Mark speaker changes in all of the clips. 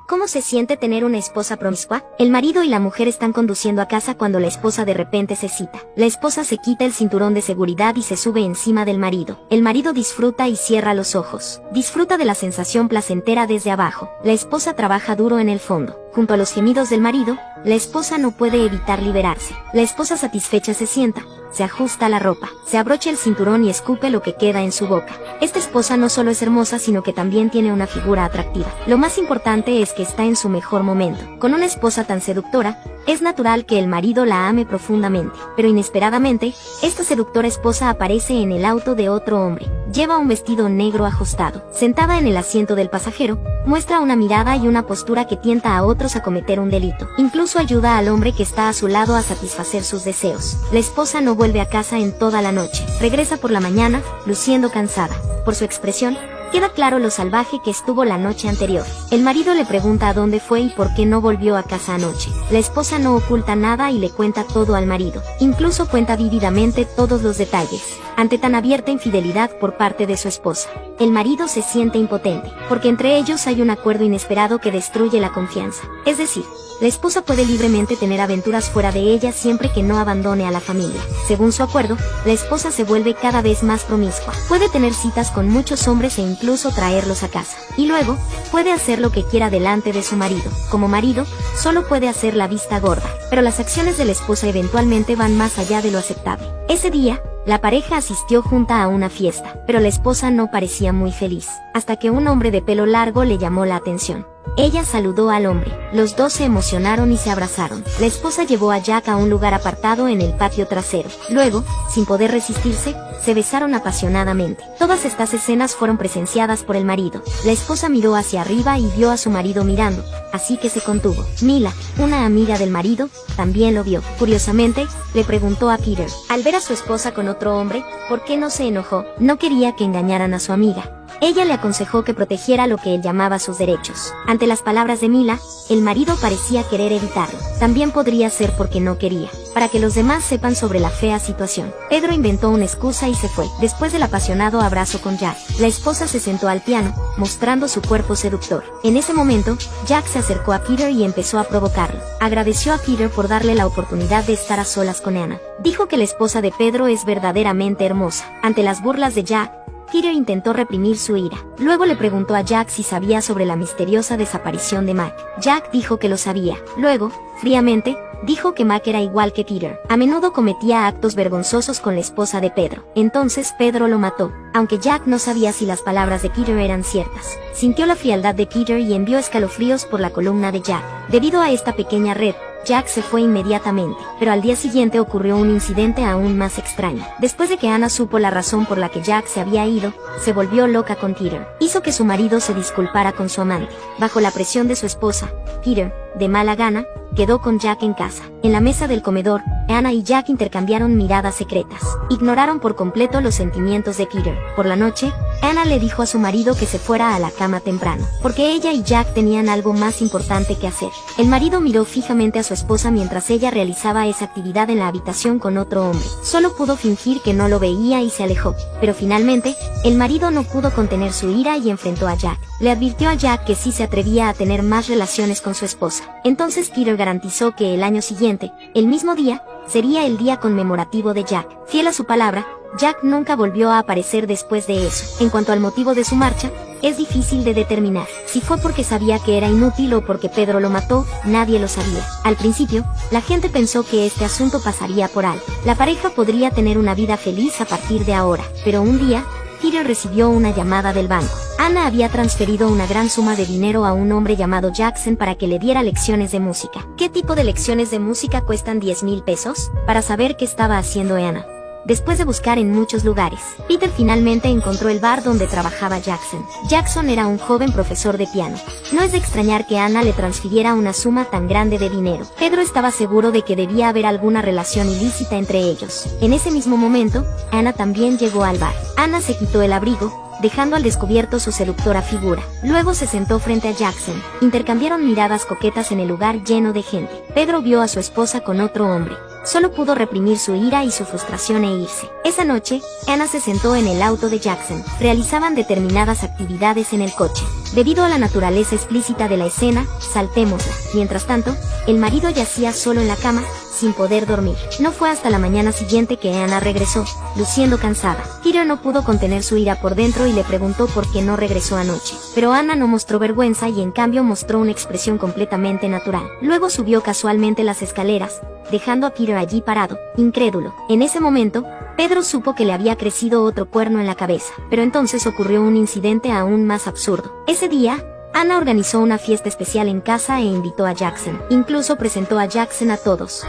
Speaker 1: ¿Cómo se siente tener una esposa promiscua? El marido y la mujer están conduciendo a casa cuando la esposa de repente se excita. La esposa se quita el cinturón de seguridad y se sube encima del marido. El marido disfruta y cierra los ojos. Disfruta de la sensación placentera desde abajo. La esposa trabaja duro en el fondo. Junto a los gemidos del marido, la esposa no puede evitar liberarse. La esposa satisfecha se sienta, se ajusta la ropa, se abrocha el cinturón y escupe lo que queda en su boca. Esta esposa no solo es hermosa, sino que también tiene una figura atractiva. Lo más importante es que está en su mejor momento. Con una esposa tan seductora, es natural que el marido la ame profundamente. Pero inesperadamente, esta seductora esposa aparece en el auto de otro hombre. Lleva un vestido negro ajustado. Sentada en el asiento del pasajero, muestra una mirada y una postura que tienta a otros a cometer un delito. Incluso ayuda al hombre que está a su lado a satisfacer sus deseos. La esposa no vuelve a casa en toda la noche. Regresa por la mañana, luciendo cansada. Por su expresión, queda claro lo salvaje que estuvo la noche anterior. El marido le pregunta a dónde fue y por qué no volvió a casa anoche. La esposa no oculta nada y le cuenta todo al marido. Incluso cuenta vívidamente todos los detalles. Ante tan abierta infidelidad por parte de su esposa, el marido se siente impotente, porque entre ellos hay un acuerdo inesperado que destruye la confianza. Es decir, la esposa puede libremente tener aventuras fuera de ella siempre que no abandone a la familia. Según su acuerdo, la esposa se vuelve cada vez más promiscua. Puede tener citas con muchos hombres e incluso traerlos a casa. Y luego, puede hacer lo que quiera delante de su marido. Como marido, solo puede hacer la vista gorda. Pero las acciones de la esposa eventualmente van más allá de lo aceptable. Ese día, la pareja asistió junta a una fiesta, pero la esposa no parecía muy feliz, hasta que un hombre de pelo largo le llamó la atención. Ella saludó al hombre. Los dos se emocionaron y se abrazaron. La esposa llevó a Jack a un lugar apartado en el patio trasero. Luego, sin poder resistirse, se besaron apasionadamente. Todas estas escenas fueron presenciadas por el marido. La esposa miró hacia arriba y vio a su marido mirando, así que se contuvo. Mila, una amiga del marido, también lo vio. Curiosamente, le preguntó a Peter, al ver a su esposa con otro hombre, ¿por qué no se enojó? No quería que engañaran a su amiga. Ella le aconsejó que protegiera lo que él llamaba sus derechos. Ante las palabras de Mila, el marido parecía querer evitarlo. También podría ser porque no quería, para que los demás sepan sobre la fea situación. Pedro inventó una excusa y se fue. Después del apasionado abrazo con Jack, la esposa se sentó al piano, mostrando su cuerpo seductor. En ese momento, Jack se acercó a Peter y empezó a provocarlo. Agradeció a Peter por darle la oportunidad de estar a solas con Anna. Dijo que la esposa de Pedro es verdaderamente hermosa. Ante las burlas de Jack, Peter intentó reprimir su ira. Luego le preguntó a Jack si sabía sobre la misteriosa desaparición de Mac. Jack dijo que lo sabía. Luego, fríamente, dijo que Mac era igual que Peter. A menudo cometía actos vergonzosos con la esposa de Pedro. Entonces Pedro lo mató, aunque Jack no sabía si las palabras de Peter eran ciertas. Sintió la frialdad de Peter y envió escalofríos por la columna de Jack. Debido a esta pequeña red, Jack se fue inmediatamente, pero al día siguiente ocurrió un incidente aún más extraño. Después de que Anna supo la razón por la que Jack se había ido, se volvió loca con Peter. Hizo que su marido se disculpara con su amante. Bajo la presión de su esposa, Peter, de mala gana, quedó con Jack en casa. En la mesa del comedor, Anna y Jack intercambiaron miradas secretas. Ignoraron por completo los sentimientos de Peter. Por la noche, Anna le dijo a su marido que se fuera a la cama temprano, porque ella y Jack tenían algo más importante que hacer. El marido miró fijamente a su esposa mientras ella realizaba esa actividad en la habitación con otro hombre. Solo pudo fingir que no lo veía y se alejó. Pero finalmente, el marido no pudo contener su ira y enfrentó a Jack. Le advirtió a Jack que si se atrevía a tener más relaciones con su esposa. Entonces Peter garantizó que el año siguiente, el mismo día, sería el día conmemorativo de Jack. Fiel a su palabra, Jack nunca volvió a aparecer después de eso. En cuanto al motivo de su marcha, es difícil de determinar. Si fue porque sabía que era inútil o porque Pedro lo mató, nadie lo sabía. Al principio, la gente pensó que este asunto pasaría por alto. La pareja podría tener una vida feliz a partir de ahora. Pero un día, Peter recibió una llamada del banco. Anna había transferido una gran suma de dinero a un hombre llamado Jackson para que le diera lecciones de música. ¿Qué tipo de lecciones de música cuestan 10,000 pesos? Para saber qué estaba haciendo Anna. Después de buscar en muchos lugares, Peter finalmente encontró el bar donde trabajaba Jackson. Jackson era un joven profesor de piano. No es de extrañar que Anna le transfiriera una suma tan grande de dinero. Pedro estaba seguro de que debía haber alguna relación ilícita entre ellos. En ese mismo momento, Anna también llegó al bar. Anna se quitó el abrigo, dejando al descubierto su seductora figura. Luego se sentó frente a Jackson. Intercambiaron miradas coquetas en el lugar lleno de gente. Pedro vio a su esposa con otro hombre. solo pudo reprimir su ira y su frustración e irse. Esa noche, Anna se sentó en el auto de Jackson. Realizaban determinadas actividades en el coche. Debido a la naturaleza explícita de la escena, saltémosla. Mientras tanto, el marido yacía solo en la cama, sin poder dormir. No fue hasta la mañana siguiente que Anna regresó, luciendo cansada. Peter no pudo contener su ira por dentro y le preguntó por qué no regresó anoche. Pero Anna no mostró vergüenza y en cambio mostró una expresión completamente natural. Luego subió casualmente las escaleras, dejando a Peter allí parado, incrédulo. En ese momento, Pedro supo que le había crecido otro cuerno en la cabeza. Pero entonces ocurrió un incidente aún más absurdo. Ese día, Anna organizó una fiesta especial en casa e invitó a Jackson. Incluso presentó a Jackson a todos.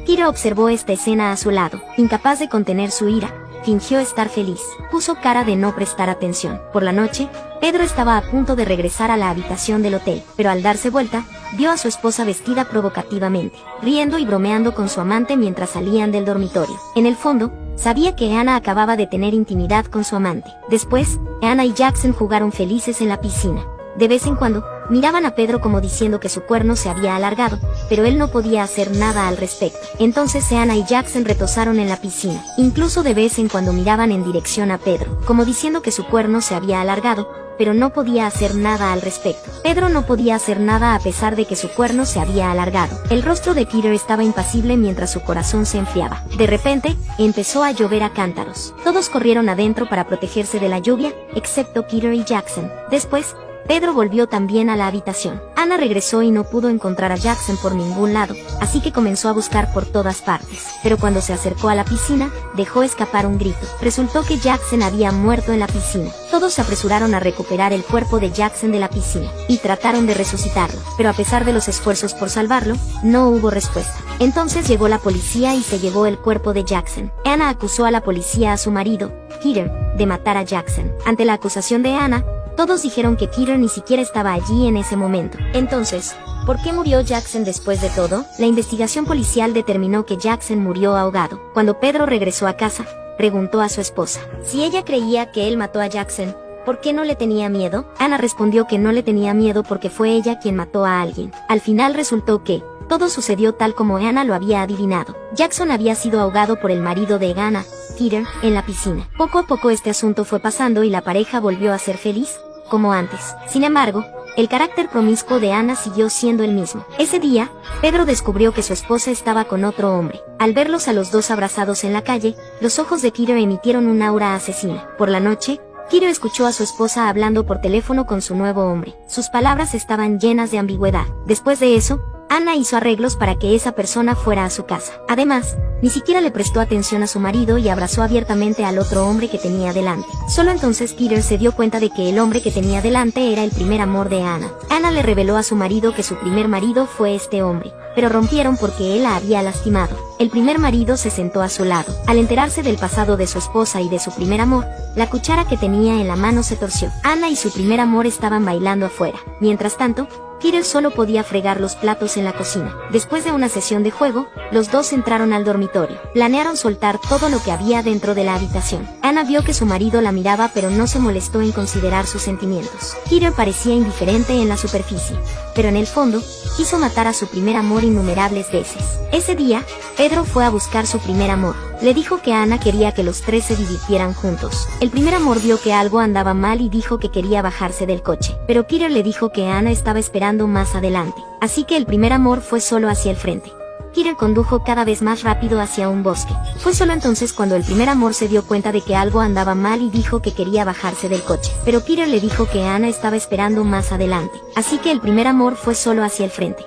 Speaker 1: Peter observó esta escena a su lado, incapaz de contener su ira. Fingió estar feliz. Puso cara de no prestar atención. Por la noche, Pedro estaba a punto de regresar a la habitación del hotel, pero al darse vuelta, vio a su esposa vestida provocativamente, riendo y bromeando con su amante mientras salían del dormitorio. En el fondo, sabía que Anna acababa de tener intimidad con su amante. Después, Anna y Jackson jugaron felices en la piscina. De vez en cuando, miraban a Pedro como diciendo que su cuerno se había alargado, pero él no podía hacer nada al respecto. Entonces Anna y Jackson retozaron en la piscina. Incluso de vez en cuando miraban en dirección a Pedro, como diciendo que su cuerno se había alargado, pero no podía hacer nada al respecto. Pedro no podía hacer nada a pesar de que su cuerno se había alargado. El rostro de Peter estaba impasible mientras su corazón se enfriaba. De repente, empezó a llover a cántaros. Todos corrieron adentro para protegerse de la lluvia, excepto Peter y Jackson. Después, Pedro volvió también a la habitación. Anna regresó y no pudo encontrar a Jackson por ningún lado, así que comenzó a buscar por todas partes. Pero cuando se acercó a la piscina, dejó escapar un grito. Resultó que Jackson había muerto en la piscina. Todos se apresuraron a recuperar el cuerpo de Jackson de la piscina, y trataron de resucitarlo. Pero a pesar de los esfuerzos por salvarlo, no hubo respuesta. Entonces llegó la policía y se llevó el cuerpo de Jackson. Anna acusó a la policía a su marido, Peter, de matar a Jackson. Ante la acusación de Anna, todos dijeron que Peter ni siquiera estaba allí en ese momento. Entonces, ¿por qué murió Jackson después de todo? La investigación policial determinó que Jackson murió ahogado. Cuando Pedro regresó a casa, preguntó a su esposa si ella creía que él mató a Jackson. ¿Por qué no le tenía miedo? Anna respondió que no le tenía miedo porque fue ella quien mató a alguien. Al final resultó que todo sucedió tal como Anna lo había adivinado. Jackson había sido ahogado por el marido de Anna, Peter, en la piscina. Poco a poco este asunto fue pasando y la pareja volvió a ser feliz, como antes. Sin embargo, el carácter promiscuo de Anna siguió siendo el mismo. Ese día, Pedro descubrió que su esposa estaba con otro hombre. Al verlos a los dos abrazados en la calle, los ojos de Peter emitieron un aura asesina. Por la noche, Peter escuchó a su esposa hablando por teléfono con su nuevo hombre. Sus palabras estaban llenas de ambigüedad. Después de eso, Anna hizo arreglos para que esa persona fuera a su casa. Además, ni siquiera le prestó atención a su marido y abrazó abiertamente al otro hombre que tenía delante. Solo entonces Peter se dio cuenta de que el hombre que tenía delante era el primer amor de Anna. Anna le reveló a su marido que su primer marido fue este hombre, pero rompieron porque él la había lastimado. El primer marido se sentó a su lado. Al enterarse del pasado de su esposa y de su primer amor, la cuchara que tenía en la mano se torció. Anna y su primer amor estaban bailando afuera. Mientras tanto, Peter solo podía fregar los platos en la cocina. Después de una sesión de juego, los dos entraron al dormitorio. Planearon soltar todo lo que había dentro de la habitación. Anna vio que su marido la miraba pero no se molestó en considerar sus sentimientos. Peter parecía indiferente en la superficie, pero en el fondo, quiso matar a su primer amor innumerables veces. Ese día, Pedro fue a buscar su primer amor. Le dijo que Anna quería que los tres se divirtieran juntos. El primer amor vio que algo andaba mal y dijo que quería bajarse del coche. Pero Peter le dijo que Anna estaba esperando más adelante. Así que el primer amor fue solo hacia el frente. Peter condujo cada vez más rápido hacia un bosque. Fue solo entonces cuando el primer amor se dio cuenta de que algo andaba mal y dijo que quería bajarse del coche. Pero Peter le dijo que Anna estaba esperando más adelante. Así que el primer amor fue solo hacia el frente.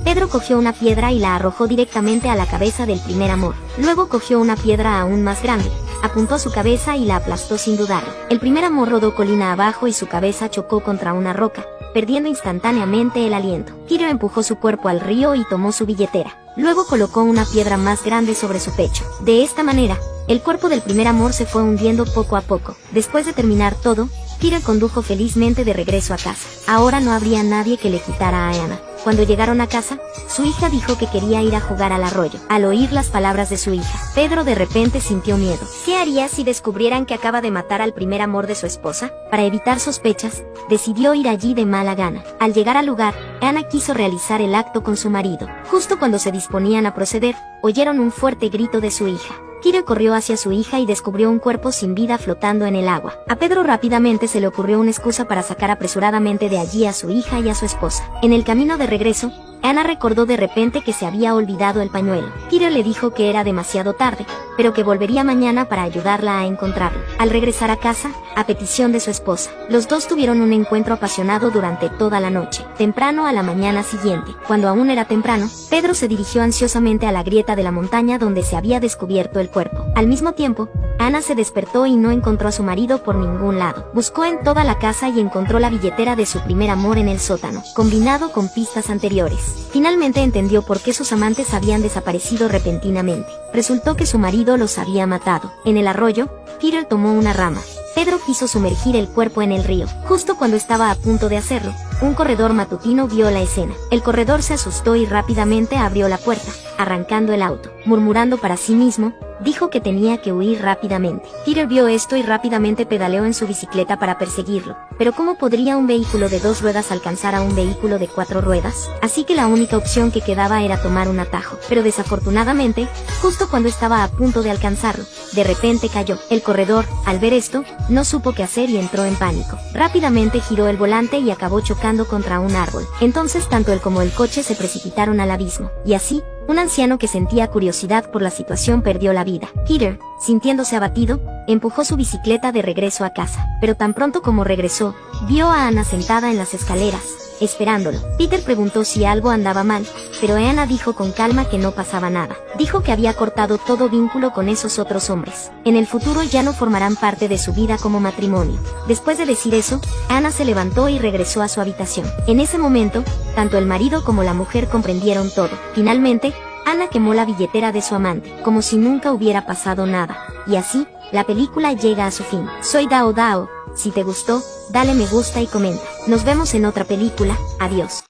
Speaker 1: Pedro cogió una piedra y la arrojó directamente a la cabeza del primer amor. Luego cogió una piedra aún más grande, apuntó a su cabeza y la aplastó sin dudarlo. El primer amor rodó colina abajo y su cabeza chocó contra una roca, perdiendo instantáneamente el aliento. Peter empujó su cuerpo al río y tomó su billetera. Luego colocó una piedra más grande sobre su pecho. De esta manera, el cuerpo del primer amor se fue hundiendo poco a poco. Después de terminar todo, Peter condujo felizmente de regreso a casa. Ahora no habría nadie que le quitara a Anna. Cuando llegaron a casa, su hija dijo que quería ir a jugar al arroyo. Al oír las palabras de su hija, Pedro de repente sintió miedo. ¿Qué haría si descubrieran que acaba de matar al primer amor de su esposa? Para evitar sospechas, decidió ir allí de mala gana. Al llegar al lugar, Ana quiso realizar el acto con su marido. Justo cuando se disponían a proceder, oyeron un fuerte grito de su hija. Peter corrió hacia su hija y descubrió un cuerpo sin vida flotando en el agua. A Pedro rápidamente se le ocurrió una excusa para sacar apresuradamente de allí a su hija y a su esposa. En el camino de regreso, Ana recordó de repente que se había olvidado el pañuelo. Peter le dijo que era demasiado tarde, pero que volvería mañana para ayudarla a encontrarlo. Al regresar a casa, a petición de su esposa, los dos tuvieron un encuentro apasionado durante toda la noche. Temprano a la mañana siguiente, cuando aún era temprano, Pedro se dirigió ansiosamente a la grieta de la montaña donde se había descubierto el cuerpo. Al mismo tiempo, Ana se despertó y no encontró a su marido por ningún lado. Buscó en toda la casa y encontró la billetera de su primer amor en el sótano, combinado con pistas anteriores. Finalmente entendió por qué sus amantes habían desaparecido repentinamente. Resultó que su marido los había matado. En el arroyo, Peter tomó una rama. Pedro quiso sumergir el cuerpo en el río. Justo cuando estaba a punto de hacerlo, un corredor matutino vio la escena. El corredor se asustó y rápidamente abrió la puerta, arrancando el auto. Murmurando para sí mismo, dijo que tenía que huir rápidamente. Peter vio esto y rápidamente pedaleó en su bicicleta para perseguirlo. Pero ¿cómo podría un vehículo de 2 ruedas alcanzar a un vehículo de 4 ruedas? Así que la única opción que quedaba era tomar un atajo. Pero desafortunadamente, justo cuando estaba a punto de alcanzarlo, de repente cayó. El corredor, al ver esto, no supo qué hacer y entró en pánico. Rápidamente giró el volante y acabó chocando contra un árbol. Entonces tanto él como el coche se precipitaron al abismo. Y así, un anciano que sentía curiosidad por la situación perdió la vida. Peter, sintiéndose abatido, empujó su bicicleta de regreso a casa. Pero tan pronto como regresó, vio a Ana sentada en las escaleras, esperándolo. Peter preguntó si algo andaba mal, pero Ana dijo con calma que no pasaba nada. Dijo que había cortado todo vínculo con esos otros hombres. En el futuro ya no formarán parte de su vida como matrimonio. Después de decir eso, Ana se levantó y regresó a su habitación. En ese momento, tanto el marido como la mujer comprendieron todo. Finalmente, Ana quemó la billetera de su amante, como si nunca hubiera pasado nada. Y así, la película llega a su fin. Soy Dao Dao. Si te gustó, dale me gusta y comenta. Nos vemos en otra película. Adiós.